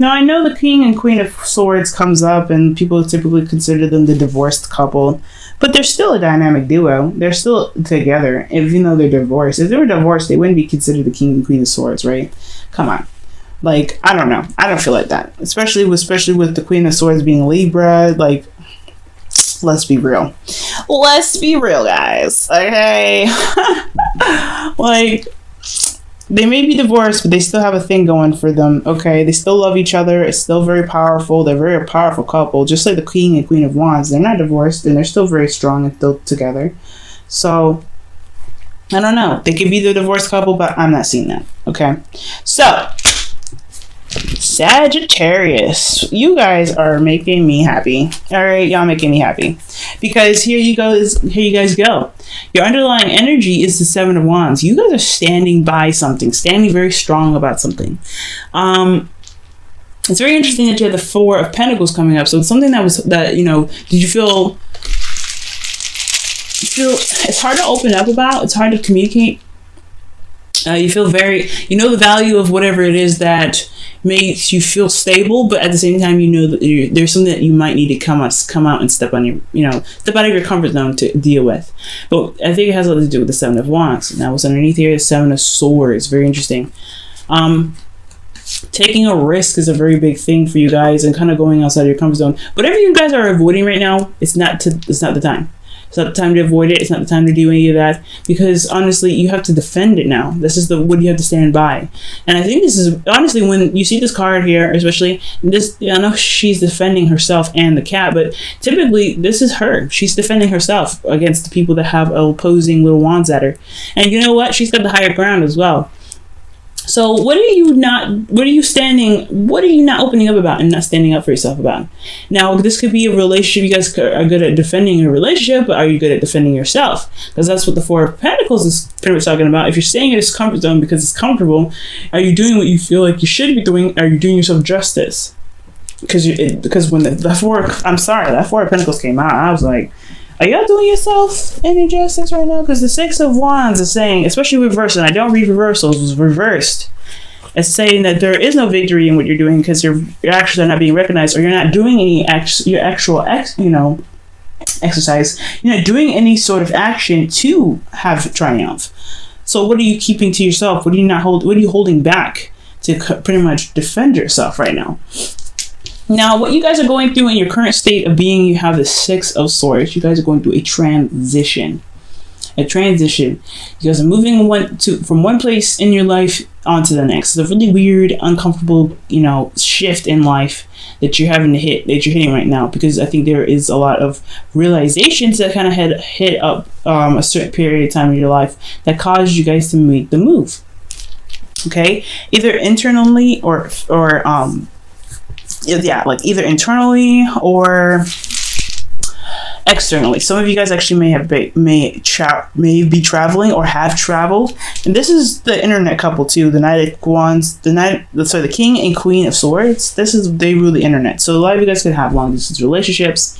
Now, I know the King and Queen of Swords comes up, and people typically consider them the divorced couple, but they're still a dynamic duo. They're still together, even though they're divorced. If they were divorced, they wouldn't be considered the King and Queen of Swords, right? Come on. Like, I don't know. I don't feel like that. Especially with the Queen of Swords being Libra. Like, let's be real. Let's be real, guys. Okay? Like, they may be divorced, but they still have a thing going for them. Okay? They still love each other. It's still very powerful. They're a very powerful couple. Just like the King and Queen of Wands. They're not divorced, and they're still very strong and still together. So, I don't know. They could be the divorced couple, but I'm not seeing that. Okay? So, Sagittarius, you guys are making me happy. All right, y'all making me happy, because here you guys go. Your underlying energy is the Seven of Wands. You guys are standing by something, standing very strong about something. It's very interesting that you have the Four of Pentacles coming up. So it's something that did you feel it's hard to open up about? It's hard to communicate. You feel the value of whatever it is that makes you feel stable, but at the same time, you know that there's something that you might need to come out and step out of your comfort zone to deal with. But I think it has a lot to do with the Seven of Wands. Now, what's underneath here is Seven of Swords. Very interesting. Taking a risk is a very big thing for you guys, and kind of going outside your comfort zone. Whatever you guys are avoiding right now, it's not the time. It's not the time to avoid it. It's not the time to do any of that, because honestly, you have to defend it now. This is what you have to stand by. And I think this is, honestly, when you see this card here, especially this, I know she's defending herself and the cat, but typically this is her. She's defending herself against the people that have opposing little wands at her. And you know what? She's got the higher ground as well. So what are you not opening up about and not standing up for yourself about? Now, this could be a relationship. You guys are good at defending a relationship, but are you good at defending yourself? Because that's what the Four of Pentacles is pretty much talking about. If you're staying in this comfort zone because it's comfortable, are you doing what you feel like you should be doing? Are you doing yourself justice? Because when that Four of Pentacles came out, I was like, are y'all doing yourself any justice right now? Because the Six of Wands is saying, especially reversed, and I don't read reversals, it was reversed. It's saying that there is no victory in what you're doing because your actions are not being recognized, or you're not doing any exercise. You're not doing any sort of action to have triumph. So what are you keeping to yourself? What are you holding back to pretty much defend yourself right now? Now, what you guys are going through in your current state of being, you have the Six of Swords. You guys are going through a transition. You guys are moving from one place in your life onto the next. It's a really weird, uncomfortable, shift in life that you're hitting right now, because I think there is a lot of realizations that kind of hit up a certain period of time in your life that caused you guys to make the move. Okay, either internally or either internally or externally. Some of you guys actually may be traveling or have traveled, and this is the internet couple too. The Knight of Wands, the King and Queen of Swords. They rule the internet. So a lot of you guys could have long distance relationships.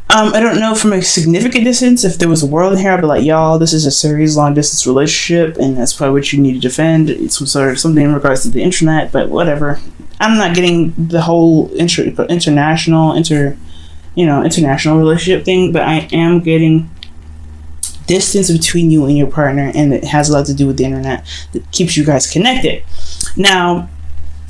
I don't know from a significant distance. If there was a world in here, I'd be like, y'all, this is a serious long distance relationship, and that's probably what you need to defend. It's something in regards to the internet, but whatever. I'm not getting the whole international relationship thing, but I am getting distance between you and your partner, and it has a lot to do with the internet that keeps you guys connected. Now,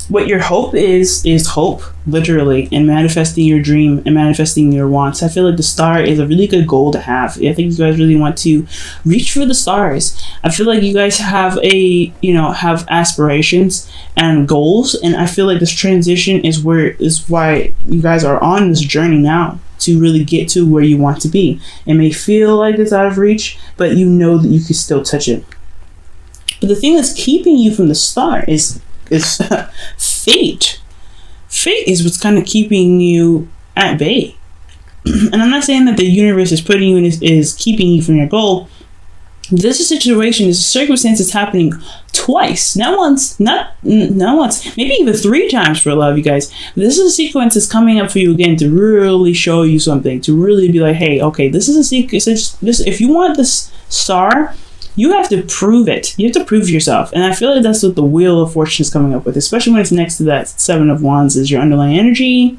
what your hope is hope, literally, and manifesting your dream and manifesting your wants. I feel like the star is a really good goal to have. I think you guys really want to reach for the stars. I feel like you guys have have aspirations and goals, and I feel like this transition is why you guys are on this journey now to really get to where you want to be. It may feel like it's out of reach, but you know that you can still touch it. But the thing that's keeping you from the star is fate. Fate is what's kind of keeping you at bay. And I'm not saying that the universe is putting you in is keeping you from your goal. This is a situation, this circumstance is happening twice. Not once, maybe even 3 times for a lot of you guys. This is a sequence that's coming up for you again to really show you something, to really be like, hey, okay, this is a sequence. If you want this star You have to prove it. You have to prove yourself. And I feel like that's what the Wheel of Fortune is coming up with, especially when it's next to that Seven of Wands is your underlying energy.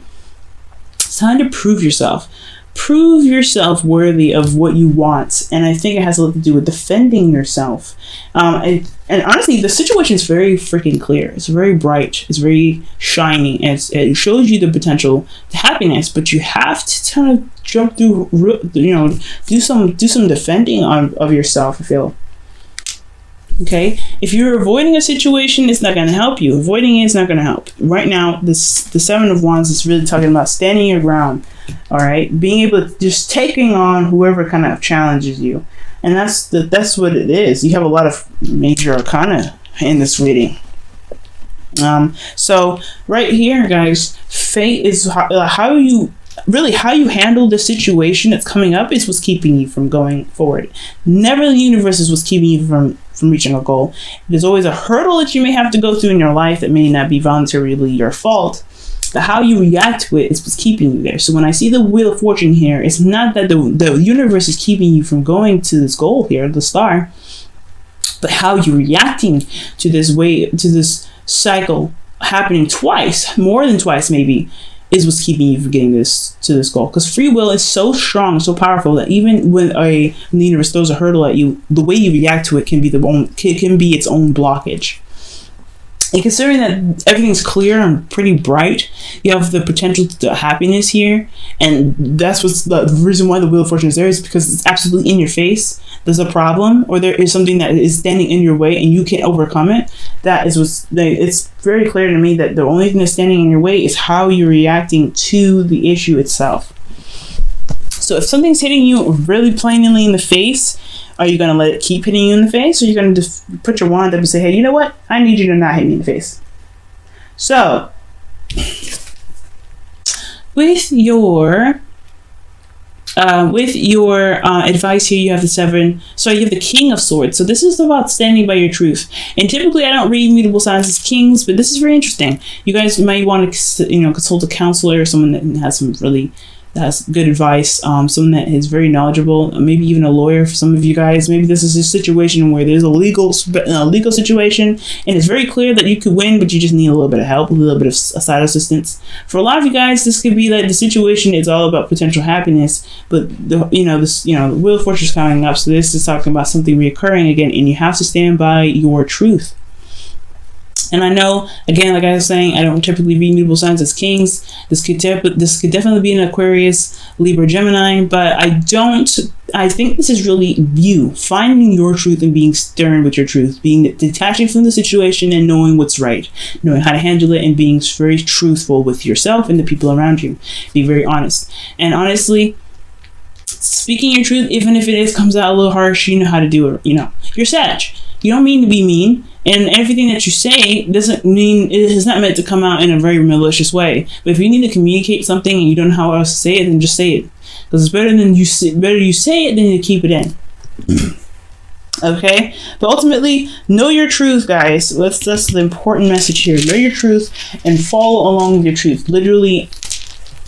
It's time to prove yourself. Prove yourself worthy of what you want. And I think it has a lot to do with defending yourself. And honestly, the situation is very freaking clear. It's very bright. It's very shiny. And it shows you the potential to happiness. But you have to kind of jump through, do some defending of yourself, I feel. Okay, if you're avoiding a situation, it's not going to help you. Avoiding it is not going to help. Right now, the Seven of Wands is really talking about standing your ground. All right, being able to just taking on whoever kind of challenges you, and that's what it is. You have a lot of major arcana in this reading. So right here, guys, fate is how you handle the situation that's coming up is what's keeping you from going forward. Never the universe is what's keeping you from reaching a goal. There's always a hurdle that you may have to go through in your life that may not be voluntarily your fault, but how you react to it is what's keeping you there. So when I see the Wheel of Fortune here, it's not that the universe is keeping you from going to this goal here, the star, but how you're reacting to this cycle happening twice, more than twice maybe, is what's keeping you from getting to this goal. Because free will is so strong, so powerful, that even when the universe throws a hurdle at you, the way you react to it can be its own blockage. And considering that everything's clear and pretty bright, you have the potential to happiness here, and that's what's the reason why the Wheel of Fortune is there, is because it's absolutely in your face. There's a problem, or there is something that is standing in your way, and you can't overcome it. That is it's very clear to me that the only thing that's standing in your way is how you're reacting to the issue itself. So if something's hitting you really plainly in the face, are you going to let it keep hitting you in the face? Or are you going to just put your wand up and say, hey, you know what? I need you to not hit me in the face. So, with your advice here, you have the Seven. So you have the King of Swords. So this is about standing by your truth. And typically, I don't read mutable signs as kings, but this is very interesting. You guys might want to, consult a counselor or someone that has has good advice, someone that is very knowledgeable, maybe even a lawyer for some of you guys. Maybe this is a situation where there's a legal situation, and it's very clear that you could win, but you just need a little bit of help, a little bit of side assistance. For a lot of you guys, this could be that the situation is all about potential happiness, but the Wheel of Fortune is coming up, so this is talking about something reoccurring again, and you have to stand by your truth. And I know, again, like I was saying, I don't typically read mutable signs as kings. This could definitely be an Aquarius, Libra, Gemini, but I think this is really you finding your truth and being stern with your truth, being detaching from the situation and knowing what's right, knowing how to handle it, and being very truthful with yourself and the people around you. Be very honest. And honestly, speaking your truth, even if it comes out a little harsh, you know how to do it. You're Sag. You don't mean to be mean, and everything that you say doesn't mean it is not meant to come out in a very malicious way. But if you need to communicate something and you don't know how else to say it, then just say it, because it's better you say it than you keep it in. Okay, but ultimately, know your truth, guys. That's the important message here. Know your truth and follow along with your truth. Literally,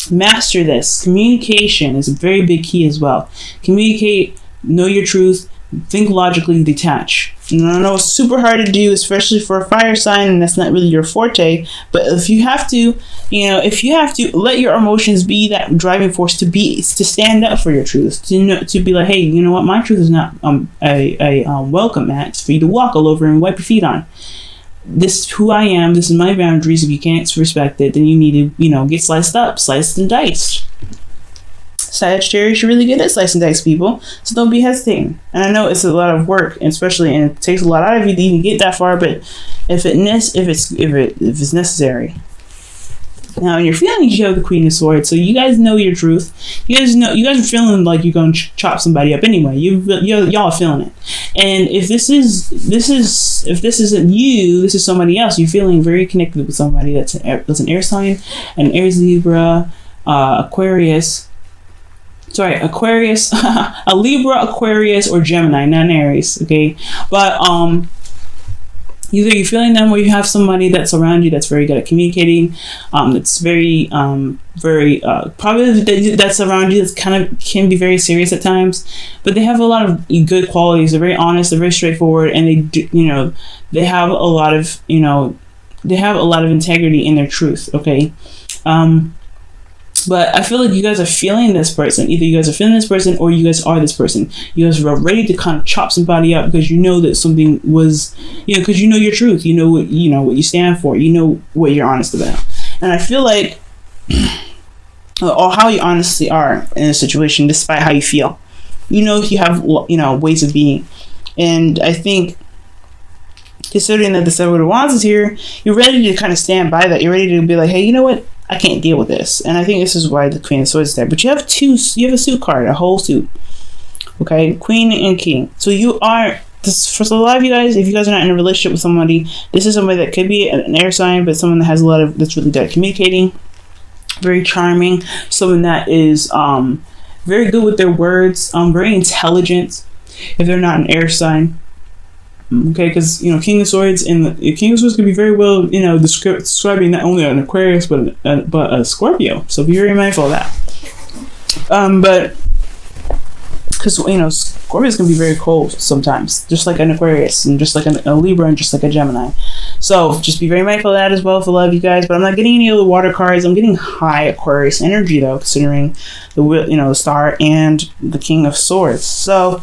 master this. Communication is a very big key as well. Communicate. Know your truth. Think logically, detach. And I know it's super hard to do, especially for a fire sign, and that's not really your forte. But if you have to, let your emotions be that driving force to stand up for your truth, to be like, hey, you know what, my truth is not a welcome mat. It's for you to walk all over and wipe your feet on. This is who I am. This is my boundaries. If you can't respect it, then you need to, get sliced and diced. Sagittarius, you're really good at slice and dice people, so don't be hesitating. And I know it's a lot of work, and it takes a lot out of you to even get that far. But if it's necessary. Now, in your feelings, you have the Queen of Swords, so you guys know your truth. You guys are feeling like you're going to chop somebody up anyway. Y'all are feeling it. And if this isn't you, this is somebody else. You're feeling very connected with somebody that's an air sign, an Aries, Libra, Aquarius, a Libra, Aquarius, or Gemini, not an Aries, okay? But Either you're feeling them, or you have somebody that's around you that's very good at communicating, that's very probably that's around you, that's kind of can be very serious at times, but they have a lot of good qualities. They're very honest, they're very straightforward, and they do, they have a lot of they have a lot of integrity in their truth. Okay. But I feel like you guys are feeling this person. Either you guys are feeling this person, or you guys are this person. You guys are ready to kind of chop somebody up because you know that something was, because you know your truth. You know what you stand for. You know what you're honest about. And I feel like, or how you honestly are in a situation, despite how you feel. You have ways of being, and I think, considering that the Seven of Wands is here, you're ready to kind of stand by that. You're ready to be like, hey, you know what? I can't deal with this. And I think this is why the Queen of Swords is there. But you have a suit card, a whole suit. Okay? Queen and King. So you are, for a lot of you guys, if you guys are not in a relationship with somebody, this is somebody that could be an air sign, but someone that has that's really good at communicating, very charming, someone that is very good with their words, very intelligent, if they're not an air sign. Okay, because King of Swords and the King of Swords could be very well describing not only an Aquarius but a Scorpio. So be very mindful of that. But because Scorpios can be very cold sometimes, just like an Aquarius and just like a Libra and just like a Gemini. So just be very mindful of that as well for a lot of you guys. But I'm not getting any of the water cards. I'm getting high Aquarius energy though, considering the Star and the King of Swords. So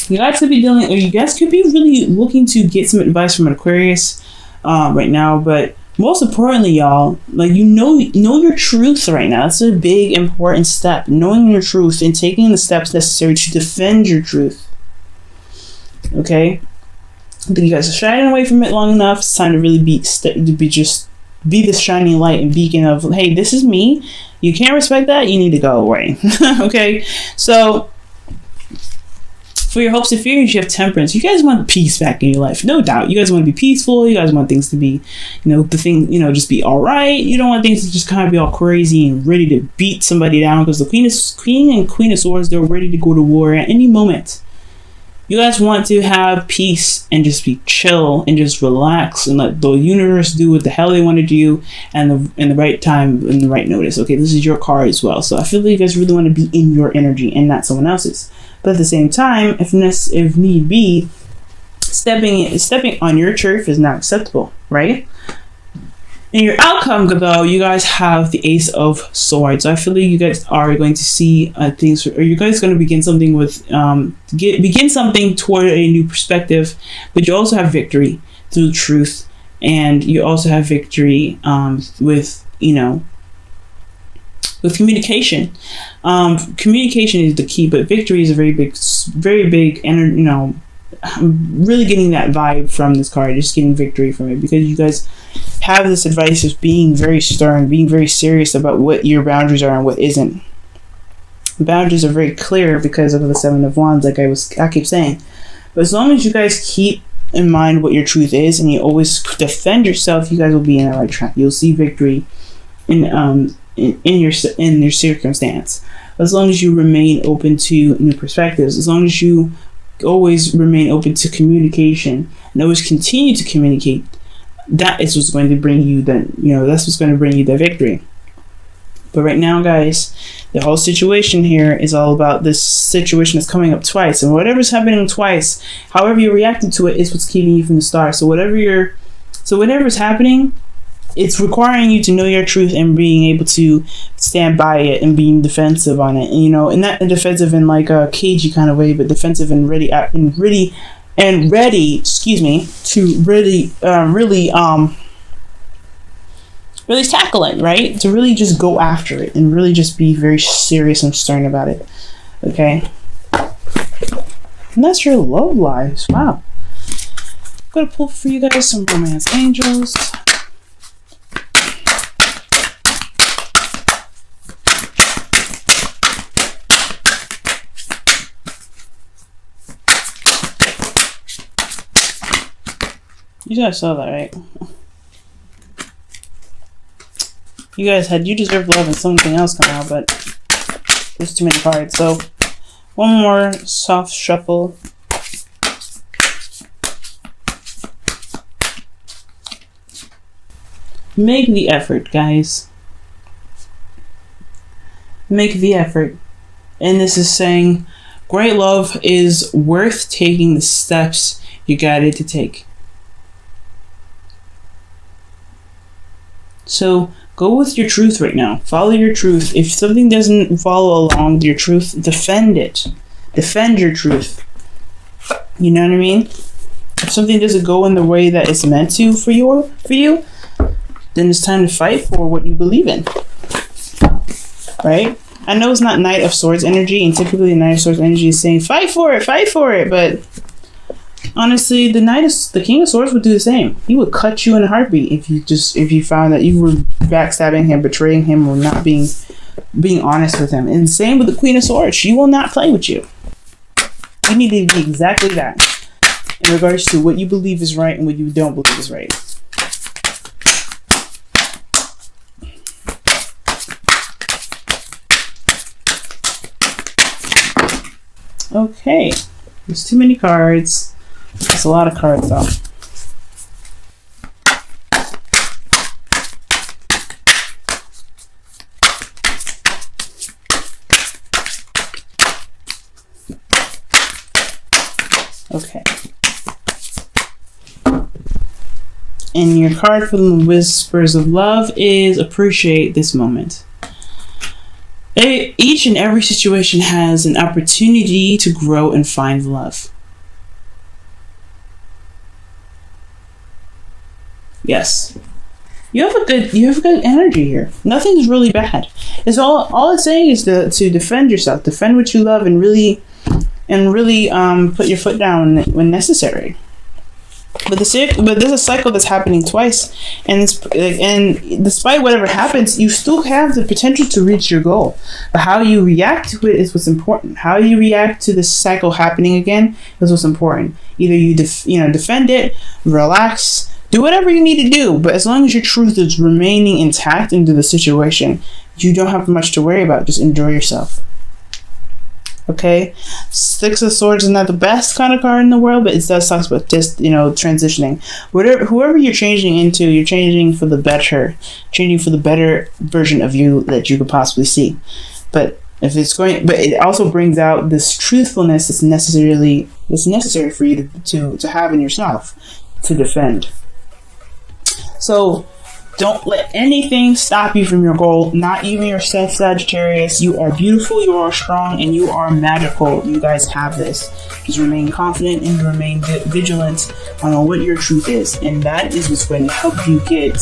you guys could be really looking to get some advice from an Aquarius right now. But most importantly, y'all, like know your truth right now. That's a big important step. Knowing your truth and taking the steps necessary to defend your truth. Okay, I think you guys are shining away from it long enough. It's time to really be this shining light and beacon of, hey, this is me. You can't respect that. You need to go away. Okay, so. For your hopes and fears, you have Temperance. You guys want peace back in your life, no doubt. You guys want to be peaceful. You guys want things to be, just be all right. You don't want things to just kind of be all crazy and ready to beat somebody down, because the Queen and Queen of Swords, they're ready to go to war at any moment. You guys want to have peace and just be chill and just relax and let the universe do what the hell they want to do, and in the right time and the right notice. Okay, this is your card as well. So I feel like you guys really want to be in your energy and not someone else's. But at the same time, if need be, stepping on your turf is not acceptable, right? In your outcome, though, you guys have the Ace of Swords. So I feel like you guys are going to see things, or you guys are going to begin something with, begin something toward a new perspective. But you also have victory through truth, and you also have victory with communication. Communication is the key, but victory is a very big, and really getting that vibe from this card, just getting victory from it, because you guys have this advice of being very stern, being very serious about what your boundaries are and what isn't. Boundaries are very clear because of the Seven of Wands, like I keep saying. But as long as you guys keep in mind what your truth is and you always defend yourself, you guys will be in the right track. You'll see victory in your circumstance. As long as you remain open to new perspectives, as long as you always remain open to communication and always continue to communicate, that is what's going to bring you that's what's going to bring you the victory. But right now, guys, the whole situation here is all about this situation that's coming up twice, and whatever's happening twice, however you're reacting to it, is what's keeping you from the start. So whatever's happening, it's requiring you to know your truth and being able to stand by it and being defensive on it, and and not defensive in like a cagey kind of way, but defensive and ready to really tackle it, right? To really just go after it and really just be very serious and stern about it. Okay, and that's your love lives. Wow. I'm gonna pull for you guys some romance angels. You guys saw that, right? You guys had You Deserve Love and something else come out, but there's too many cards. So one more soft shuffle. Make the effort, guys. Make the effort. And this is saying, great love is worth taking the steps you guided to take. So go with your truth right now. Follow your truth. If something doesn't follow along with your truth, defend it. Defend your truth. You know what I mean? If something doesn't go in the way that it's meant to for you, then it's time to fight for what you believe in. Right? I know it's not Knight of Swords energy, and typically Knight of Swords energy is saying fight for it, but honestly, the King of Swords would do the same. He would cut you in a heartbeat if you found that you were backstabbing him, betraying him, or not being honest with him. And same with the Queen of Swords. She will not play with you. You need to be exactly that in regards to what you believe is right and what you don't believe is right. Okay, there's too many cards. That's a lot of cards though. Okay. And your card from the Whispers of Love is appreciate this moment. Each and every situation has an opportunity to grow and find love. Yes. You have a good energy here. Nothing's really bad. It's all it's saying is to defend yourself, defend what you love, and really put your foot down when necessary. But there's a cycle that's happening twice, and despite whatever happens, you still have the potential to reach your goal. But how you react to it is what's important. How you react to this cycle happening again is what's important. Either you defend it, relax, do whatever you need to do. But as long as your truth is remaining intact into the situation, you don't have much to worry about. Just enjoy yourself. Okay, Six of Swords is not the best kind of card in the world, but it does talk about just transitioning. Whoever you're changing into, you're changing for the better, changing for the better version of you that you could possibly see. But it also brings out this truthfulness that's necessary for you to have in yourself to defend. So don't let anything stop you from your goal, not even yourself, Sagittarius. You are beautiful, you are strong, and you are magical. You guys have this. Just remain confident and remain vigilant on what your truth is. And that is what's going to help you get